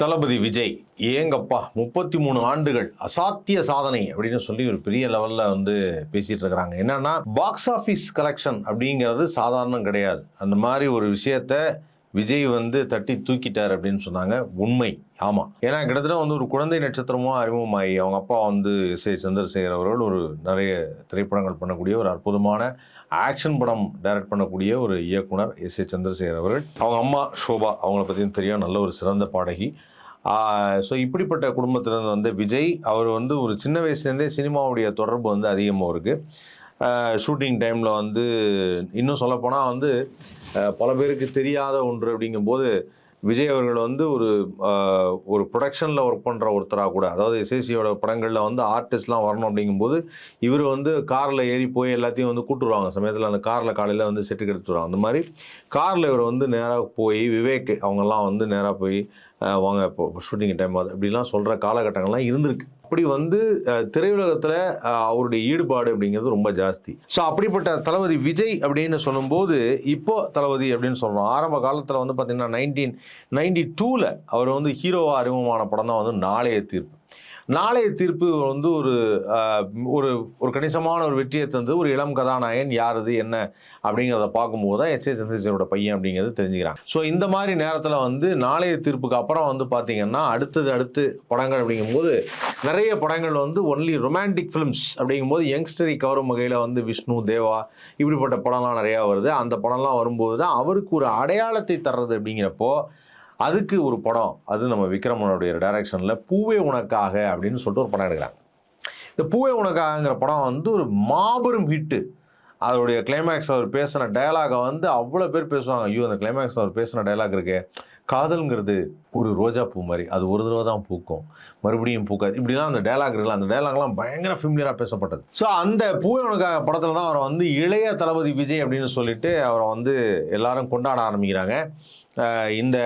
தளபதி விஜய் ஏங்கப்பா 33 ஆண்டுகள் அசாத்திய சாதனை அப்படின்னு சொல்லி ஒரு பெரிய லெவல்ல பேசிட்டு இருக்கிறாங்க. என்னன்னா பாக்ஸ் ஆபீஸ் கலெக்ஷன் அப்படிங்கிறது சாதாரணம் கிடையாது. அந்த மாதிரி ஒரு விஷயத்த விஜய் தட்டி தூக்கிட்டார் அப்படின்னு சொன்னாங்க. உண்மை. ஆமா. ஏன்னா கிட்டத்தட்ட ஒரு குழந்தை நட்சத்திரமா அறிமுகமாகி அவங்க அப்பா எஸ் ஏ சந்திரசேகர் அவர்கள் ஒரு நிறைய திரைப்படங்கள் பண்ணக்கூடிய ஒரு அற்புதமான ஆக்ஷன் படம் டைரக்ட் பண்ணக்கூடிய ஒரு இயக்குனர் எஸ் ஏ சந்திரசேகர் அவர்கள். அவங்க அம்மா ஷோபா அவங்கள பற்றியும் தெரியும். நல்ல ஒரு சிறந்த பாடகி. ஸோ இப்படிப்பட்ட குடும்பத்திலிருந்து விஜய் அவர் ஒரு சின்ன வயசுலேருந்தே சினிமாவுடைய தொடர்பு அதிகமாக இருக்குது. ஷூட்டிங் டைமில் இன்னும் சொல்லப்போனால் பல பேருக்கு தெரியாத ஒன்று அப்படிங்கும்போது விஜய் அவர்கள் ஒரு ஒரு ப்ரொடக்ஷனில் ஒர்க் பண்ணுற ஒருத்தராக கூட, அதாவது எஸ்ஏசியோட படங்களில் ஆர்டிஸ்ட்லாம் வரணும் அப்படிங்கும்போது இவர் காரில் ஏறி போய் எல்லாத்தையும் கூட்டுருவாங்க. சமயத்தில் அந்த காரில் காலையில் செட்டுக்கு எடுத்துருவாங்க. அந்த மாதிரி காரில் இவர் நேராக போய் விவேக் அவங்கெல்லாம் நேராக போய் வாங்க இப்போ ஷூட்டிங் டைம் அப்படிலாம் சொல்கிற காலகட்டங்கள்லாம் இருந்திருக்கு. அப்படி திரையுலகத்தில் அவருடைய ஈடுபாடு அப்படிங்கிறது ரொம்ப ஜாஸ்தி. ஸோ அப்படிப்பட்ட தளபதி விஜய் அப்படின்னு சொல்லும்போது இப்போ தளபதி அப்படின்னு சொல்கிறோம். ஆரம்ப காலத்தில் பார்த்தீங்கன்னா 1992 அவர் ஹீரோவாக அறிமுகமான படம் தான் நாளைய தீர்ப்பு. நாளைய தீர்ப்பு ஒரு ஒரு ஒரு கணிசமான ஒரு வெற்றியை தந்து ஒரு இளம் கதாநாயகன் யார் இது என்ன அப்படிங்கிறத பார்க்கும்போது தான் எஸ் ஏ சந்திரசேகரோட பையன் அப்படிங்கிறது தெரிஞ்சுக்கிறாங்க. ஸோ இந்த மாதிரி நேரத்தில் நாளைய தீர்ப்புக்கு அப்புறம் பார்த்தீங்கன்னா அடுத்து படங்கள் அப்படிங்கும்போது நிறைய படங்கள் ஒன்லி ரொமான்டிக் ஃபிலிம்ஸ் அப்படிங்கும்போது யங்ஸ்டரை கவரும் வகையில் விஷ்ணு தேவா இப்படிப்பட்ட படம்லாம் நிறையா வருது. அந்த படம்லாம் வரும்போது தான் அவருக்கு ஒரு அடையாளத்தை தர்றது அப்படிங்கிறப்போ அதுக்கு ஒரு படம், அது நம்ம விக்ரமனுடைய டைரக்ஷனில் பூவே உனக்காக அப்படின்னு சொல்லிட்டு ஒரு படம் எடுக்கிறாங்க. இந்த பூவே உனக்காகங்கிற படம் ஒரு மாபெரும் ஹிட்டு. அதோடைய கிளைமேக்ஸ் அவர் பேசின டயலாகை அவ்வளோ பேர் பேசுவாங்க. ஐயோ அந்த கிளைமேக்ஸ் அவர் பேசின டயலாக் இருக்கே, காதல்ங்கிறது ஒரு ரோஜா பூ மாதிரி, அது ஒரு தடவை தான் பூக்கும், மறுபடியும் பூக்காது, இப்படிலாம் அந்த டயலாக் இருக்குல்ல, அந்த டயலாக்லாம் பயங்கர ஃபெமிலியராக பேசப்பட்டது. ஸோ அந்த பூவே உனக்காக படத்தில் தான் அவரை இளைய தளபதி விஜய் அப்படின்னு சொல்லிட்டு அவரை எல்லாரும் கொண்டாட ஆரம்பிக்கிறாங்க. இந்த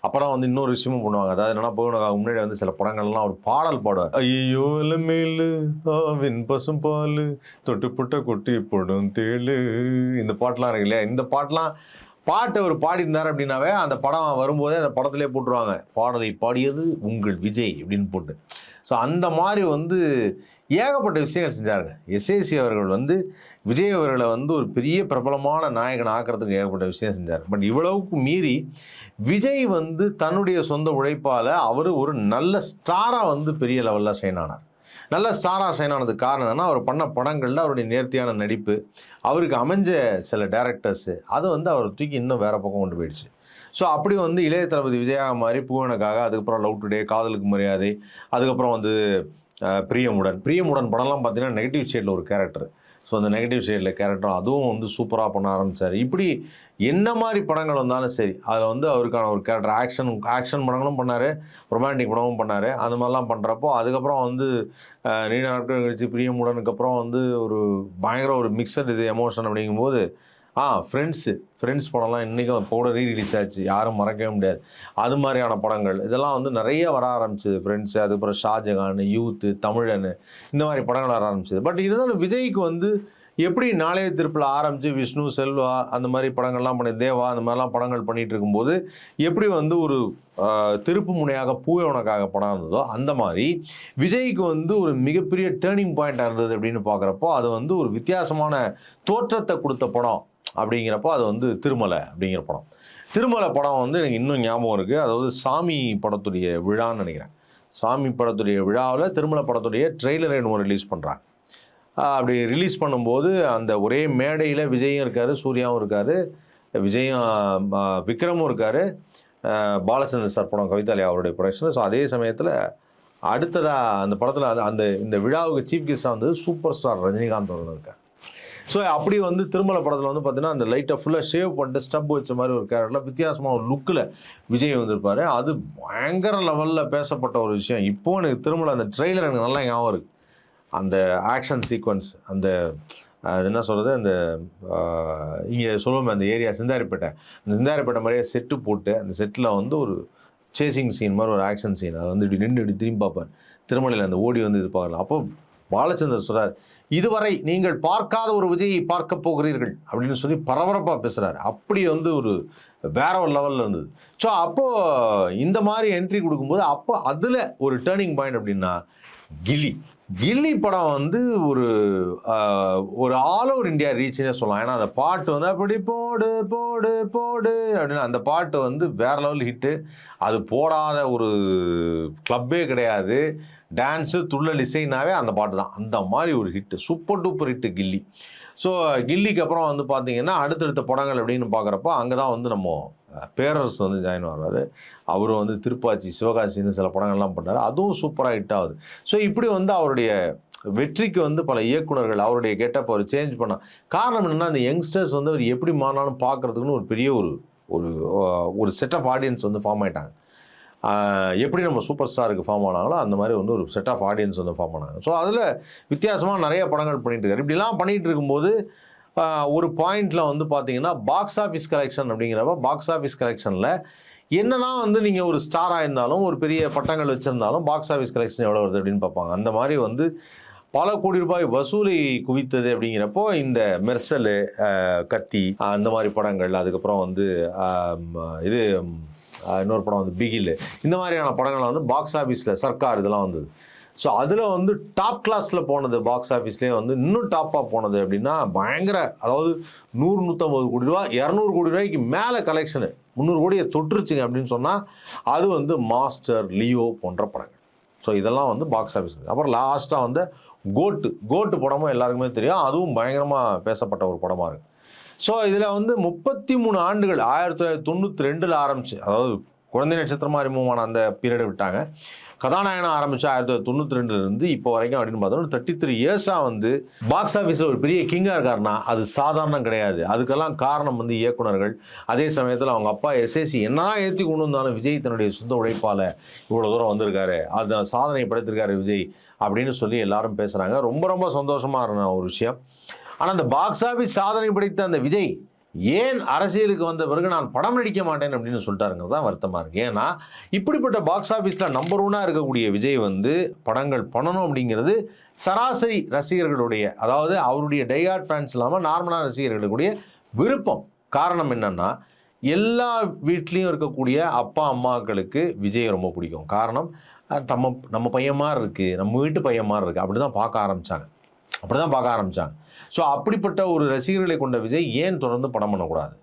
அப்புறம் இன்னொரு விஷயமும் பண்ணுவாங்க. அதாவது என்னன்னா போனதுக்கு முன்னாடி சில படங்கள்லாம் ஒரு பாடல் பாடுவார். ஐயோ மேலு ஆவின் பசும் பாலு தொட்டுப்புட்ட குட்டி போடும் தேளு, இந்த பாட்டுலாம் இருக்கு இல்லையா? இந்த பாட்டை அவர் பாடியிருந்தார் அப்படின்னாவே அந்த படம் வரும்போதே அந்த படத்திலே போட்டுருவாங்க, பாடலை பாடியது உங்கள் விஜய் அப்படின்னு போட்டு. ஸோ அந்த மாதிரி ஏகப்பட்ட விஷயங்கள் செஞ்சாருங்க. எஸ்ஏசி அவர்கள் விஜய் அவர்களை ஒரு பெரிய பிரபலமான நாயகன் ஆக்கிறதுக்கு ஏகப்பட்ட விஷயம் செஞ்சார். பட் இவ்வளவுக்கு மீறி விஜய் தன்னுடைய சொந்த உழைப்பால் அவர் ஒரு நல்ல ஸ்டாராக பெரிய லெவலில் ஷைன் ஆனார். நல்ல ஸ்டாராக ஷைன் ஆனதுக்கு காரணம் என்னன்னா, அவர் பண்ண படங்களில் அவருடைய நேர்த்தியான நடிப்பு, அவருக்கு அமைஞ்ச சில டேரக்டர்ஸு, அது அவரை தூக்கி இன்னும் வேறு பக்கம் கொண்டு போயிடுச்சு. ஸோ அப்படி இளைய தளபதி விஜயாக மாதிரி பூவனுக்காக, அதுக்கப்புறம் லவ் டுடே, காதலுக்கு மரியாதை, அதுக்கப்புறம் பிரியமுடன் படம்லாம் பார்த்தீங்கன்னா நெகட்டிவ் ஷேடில் ஒரு கேரக்டர். ஸோ அந்த நெகட்டிவ் ஷேடில் கேரக்டர் அதுவும் சூப்பராக பண்ண ஆரம்பித்தார். இப்படி என்ன மாதிரி படங்கள் வந்தாலும் சரி, அதில் அவருக்கான ஒரு கேரக்டர் ஆக்ஷன் படங்களும் பண்ணார், ரொமான்டிக் படமும் பண்ணார். அந்த மாதிரிலாம் பண்ணுறப்போ அதுக்கப்புறம் நீண்ட நாட்கள் கழிச்சு பிரியமுடனுக்கு அப்புறம் ஒரு பயங்கர ஒரு மிக்சட் எமோஷன் அப்படிங்கும்போது ஃப்ரெண்ட்ஸ் படம்லாம் இன்றைக்கும் இப்போ கூட ரீரிலீஸ் ஆச்சு, யாரும் மறக்கவே முடியாது. அது மாதிரியான படங்கள் இதெல்லாம் நிறைய வர ஆரம்பிச்சிது. ஃப்ரெண்ட்ஸு, அதுக்கப்புறம் ஷாஜகான், யூத்து, தமிழன், இந்த மாதிரி படங்கள் வர ஆரம்பிச்சிது. பட் இருந்தாலும் விஜய்க்கு எப்படி நாளைய தீர்ப்பில் ஆரம்பித்து விஷ்ணு, செல்வா அந்த மாதிரி படங்கள்லாம் பண்ணி, தேவா அந்த மாதிரிலாம் படங்கள் பண்ணிகிட்டு இருக்கும்போது எப்படி ஒரு திருப்பு முனையாக பூவே உனக்காக படம் இருந்ததோ அந்த மாதிரி விஜய்க்கு ஒரு மிகப்பெரிய டேர்னிங் பாயிண்டாக இருந்தது அப்படின்னு பார்க்குறப்போ அது ஒரு வித்தியாசமான தோற்றத்தை கொடுத்த படம் அப்படிங்கிறப்போ அது திருமலை அப்படிங்கிற படம். திருமலை படம் எனக்கு இன்னும் ஞாபகம் இருக்குது. அதாவது சாமி படத்துடைய விழான்னு நினைக்கிறேன். சாமி படத்துடைய விழாவில் திருமலை படத்துடைய ட்ரெய்லரை இன்னும் ரிலீஸ் பண்ணுறாங்க. அப்படி ரிலீஸ் பண்ணும்போது அந்த ஒரே மேடையில் விஜயும் இருக்கார், சூர்யாவும் இருக்கார், விக்ரமும் இருக்கார், பாலச்சந்தர் சார் படம் கவிதாலயா அவருடைய ப்ரொடக்ஷன். ஸோ அதே சமயத்தில் அடுத்ததாக அந்த படத்தில் இந்த விழாவுக்கு சீஃப் கெஸ்டாக சூப்பர் ஸ்டார் ரஜினிகாந்த் அவர்கள் இருக்கார். ஸோ அப்படி திருமலை படத்தில் பார்த்தீங்கன்னா அந்த லைட்டை ஃபுல்லாக ஷேவ் பண்ணிட்டு ஸ்டப் வச்ச மாதிரி ஒரு கேரக்டரில் வித்தியாசமாக ஒரு லுக்கில் விஜய் இருப்பார். அது பயங்கர லெவலில் பேசப்பட்ட ஒரு விஷயம். இப்போது எனக்கு திருமலை அந்த ட்ரெய்லர் எனக்கு நல்லா ஞாபகம் இருக்குது. அந்த ஆக்ஷன் சீக்வன்ஸ், அது என்ன சொல்கிறது, அந்த இங்கே சொல்லுவோமே அந்த ஏரியா சிந்தாரிப்பேட்டை, அந்த சிந்தாரிப்பேட்டை மாதிரியே செட்டு போட்டு அந்த செட்டில் ஒரு சேசிங் சீன் மாதிரி ஒரு ஆக்ஷன் சீன், அதை இப்படி நின்று இப்படி திரும்பி பார்ப்பார். திருமலையில் அந்த ஓடி இது பார்க்கலாம். அப்போ பாலச்சந்தர் சொல்கிறார், இதுவரை நீங்கள் பார்க்காத ஒரு விஜயை பார்க்க போகிறீர்கள் அப்படின்னு சொல்லி பரபரப்பாக பேசுகிறாரு. அப்படி வந்து ஒரு வேற ஒரு லெவலில் இருந்தது. ஸோ அப்போது இந்த மாதிரி என்ட்ரி கொடுக்கும்போது அப்போ அதில் ஒரு டேர்னிங் பாயிண்ட் அப்படின்னா கில்லி. கில்லி படம் வந்து ஒரு ஒரு ஆல் ஓவர் இந்தியா ரீச்னே சொல்லலாம். ஏன்னா அந்த பாட்டு வந்து அப்படி போடு போடு போடு அப்படின்னு அந்த பாட்டு வந்து வேற லெவல் ஹிட்டு. அது போடாத ஒரு கிளப்பே கிடையாது. டான்ஸு துள்ளல் இசைனாவே அந்த பாட்டு தான். அந்த மாதிரி ஒரு ஹிட்டு, சூப்பர் டூப்பர் ஹிட்டு கில்லி. ஸோ கில்லிக்கு அப்புறம் வந்து பார்த்தீங்கன்னா அடுத்தடுத்த படங்கள் அப்படின்னு பார்க்குறப்போ அங்கே தான் வந்து நம்ம பேரரசு வந்து ஜாயின் ஆகிறாரு. அவரும் வந்து திருப்பாச்சி, சிவகாசின்னு சில படங்கள்லாம் பண்ணார். அதுவும் சூப்பராக ஹிட் ஆகுது. ஸோ இப்படி வந்து அவருடைய வெற்றிக்கு வந்து பல இயக்குனர்கள் அவருடைய கெட்டப் அவர் சேஞ்ச் பண்ண காரணம் என்னென்னா, அந்த யங்ஸ்டர்ஸ் வந்து அவர் எப்படி மாறினாலும் பார்க்குறதுக்குன்னு ஒரு பெரிய ஒரு ஒரு செட் ஆஃப் ஆடியன்ஸ் வந்து ஃபார்ம் ஆகிட்டாங்க. எப்படி நம்ம சூப்பர் ஸ்டாருக்கு ஃபார்ம் ஆனாங்களோ அந்த மாதிரி வந்து ஒரு செட் ஆஃப் ஆடியன்ஸ் வந்து ஃபார்ம் ஆனாங்க. ஸோ அதில் வித்தியாசமாக நிறைய படங்கள் பண்ணிட்டு இருக்காரு. இப்படிலாம் பண்ணிகிட்டு இருக்கும்போது ஒரு பாயிண்டில் வந்து பார்த்தீங்கன்னா பாக்ஸ் ஆஃபீஸ் கலெக்ஷன் அப்படிங்கிறப்ப பாக்ஸ் ஆஃபீஸ் கலெக்ஷனில் என்னன்னா வந்து நீங்கள் ஒரு ஸ்டாராக இருந்தாலும் ஒரு பெரிய பட்டங்கள் வச்சுருந்தாலும் பாக்ஸ் ஆஃபீஸ் கலெக்ஷன் எவ்வளோ வருது அப்படின்னு பார்ப்பாங்க. அந்த மாதிரி வந்து பல கோடி ரூபாய் வசூலை குவித்தது அப்படிங்கிறப்போ இந்த மெர்சலு, கத்தி, அந்த மாதிரி படங்கள், அதுக்கப்புறம் வந்து இது இன்னொரு படம் வந்து பிகில், இந்த மாதிரியான படங்கள் வந்து பாக்ஸ் ஆஃபீஸில் சர்க்கார் இதெல்லாம் வந்தது. ஸோ அதில் வந்து டாப் கிளாஸில் போனது, பாக்ஸ் ஆஃபீஸ்லேயே வந்து இன்னும் டாப்பாக போனது அப்படின்னா பயங்கர, அதாவது 100-150 கோடி ரூபா, 200 கோடி ரூபாய்க்கு மேலே கலெக்ஷனு, 300 கோடியை தொட்டுருச்சுங்க அப்படின்னு சொன்னால் அது வந்து மாஸ்டர், லியோ போன்ற படங்கள். ஸோ இதெல்லாம் வந்து பாக்ஸ் ஆஃபீஸ். அப்புறம் லாஸ்ட்டாக வந்து கோட்டு படமும் எல்லாருக்குமே தெரியும். அதுவும் பயங்கரமாக பேசப்பட்ட ஒரு படமாக இருக்குது. ஸோ இதில் வந்து 33 ஆண்டுகள் 1992 ஆரம்பிச்சு, அதாவது குழந்தை நட்சத்திரமாக அறிமுகமான அந்த பீரியடை விட்டாங்க. கதாநாயகனாக ஆரம்பிச்சு 1992 இப்போ வரைக்கும் அப்படின்னு பார்த்தோம்னா 33 இயர்ஸாக வந்து பாக்ஸ் ஆஃபீஸில் ஒரு பெரிய கிங்காக இருக்காருன்னா அது சாதாரணம் கிடையாது. அதுக்கெல்லாம் காரணம் வந்து இயக்குனர்கள். அதே சமயத்தில் அவங்க அப்பா எஸ்ஏசி என்னதான் ஏற்றி கொண்டு வந்தாலும் விஜய் தன்னுடைய சொந்த உழைப்பால் இவ்வளோ தூரம் வந்திருக்காரு, அது சாதனை படைத்திருக்காரு விஜய் அப்படின்னு சொல்லி எல்லாரும் பேசுகிறாங்க. ரொம்ப ரொம்ப சந்தோஷமாக இருந்த ஒரு விஷயம். ஆனால் அந்த பாக்ஸ் ஆஃபீஸ் சாதனை படைத்த அந்த விஜய் ஏன் அரசியலுக்கு வந்த பிறகு நான் படம் நடிக்க மாட்டேன் அப்படின்னு சொல்லிட்டாருங்கிறது தான் வருத்தமாக இருக்குது. ஏன்னா இப்படிப்பட்ட பாக்ஸ் ஆஃபீஸில் நம்பர் 1 இருக்கக்கூடிய விஜய் வந்து படங்கள் பண்ணணும் அப்படிங்கிறது சராசரி ரசிகர்களுடைய, அதாவது அவருடைய டைஹார்ட் ஃபேன்ஸ் இல்லாமல் நார்மலான ரசிகர்களுடைய விருப்பம். காரணம் என்னென்னா, எல்லா வீட்லேயும் இருக்கக்கூடிய அப்பா அம்மாக்களுக்கு விஜய் ரொம்ப பிடிக்கும். காரணம் நம்ம பையன் மாதிரி இருக்குது, நம்ம வீட்டு பையன் மாதிரி இருக்குது, அப்படி தான் பார்க்க ஆரம்பித்தாங்க. ஸோ அப்படிப்பட்ட ஒரு ரசிகர்களை கொண்ட விஜய் ஏன் தொடர்ந்து படம் பண்ணக்கூடாது?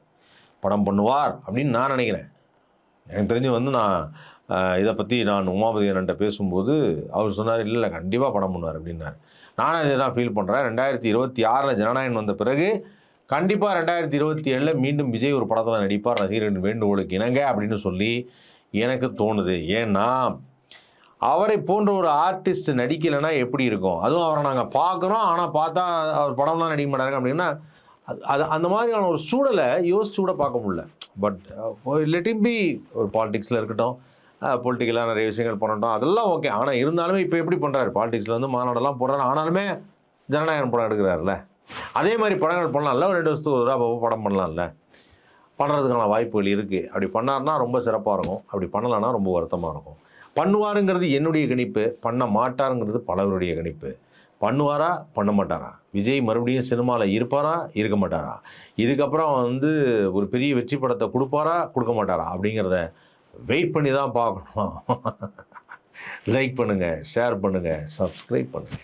படம் பண்ணுவார் அப்படின்னு நான் நினைக்கிறேன். எனக்கு தெரிஞ்சு வந்து நான் இதை பற்றி நான் உமாபதி அண்ணன்ட்ட பேசும்போது அவர் சொன்னார், இல்லை கண்டிப்பாக படம் பண்ணுவார் அப்படின்னாரு. நானும் இதை தான் ஃபீல் பண்ணுறேன். 2026 ஜனநாயகன் வந்த பிறகு கண்டிப்பாக 2027 மீண்டும் விஜய் ஒரு படத்தில் நடிப்பார், ரசிகர்களின் வேண்டுகோளுக்கு இணங்க அப்படின்னு சொல்லி எனக்கு தோணுது. ஏன்னா அவரை போன்ற ஒரு ஆர்டிஸ்ட் நடிக்கலைன்னா எப்படி இருக்கும்? அதுவும் அவரை நாங்கள் பார்க்குறோம், ஆனால் பார்த்தா அவர் படம்லாம் நடிக்க மாட்டாங்க அப்படின்னா அது அந்த மாதிரியான ஒரு சூழலை யோசிச்சு கூட பார்க்க முடியல. பட் லெட் இட் பி, ஒரு பாலிடிக்ஸில் இருக்கட்டும், பொலிட்டிக்கலாக நிறைய விஷயங்கள் பண்ணட்டும், அதெல்லாம் ஓகே. ஆனால் இருந்தாலுமே இப்போ எப்படி பண்ணுறாரு? பாலிடிக்ஸில் வந்து மாநாடெல்லாம் போடுறாரு, ஆனாலுமே ஜனநாயகன் படம் எடுக்கிறாருல்ல. அதே மாதிரி படங்கள் பண்ணலாம்ல, ஒரு 2 வருஷத்துக்கு ஒரு தடவை படம் பண்ணலாம்ல. பண்ணுறதுக்கான வாய்ப்புகள் இருக்குது. அப்படி பண்ணார்னா ரொம்ப சிறப்பாக இருக்கும், அப்படி பண்ணலைன்னா ரொம்ப வருத்தமாக இருக்கும். பண்ணுவாருங்கிறது என்னுடைய கணிப்பு, பண்ண மாட்டாருங்கிறது பலருடைய கணிப்பு. பண்ணுவாரா, பண்ண மாட்டாரா? விஜய் மறுபடியும் சினிமாவில் இருப்பாரா, இருக்க மாட்டாரா? இதுக்கப்புறம் வந்து ஒரு பெரிய வெற்றி படத்தை கொடுப்பாரா, கொடுக்க மாட்டாரா அப்படிங்கிறத வெயிட் பண்ணி தான் பார்க்கணும். லைக் பண்ணுங்கள், ஷேர் பண்ணுங்கள், சப்ஸ்கிரைப் பண்ணுங்கள்.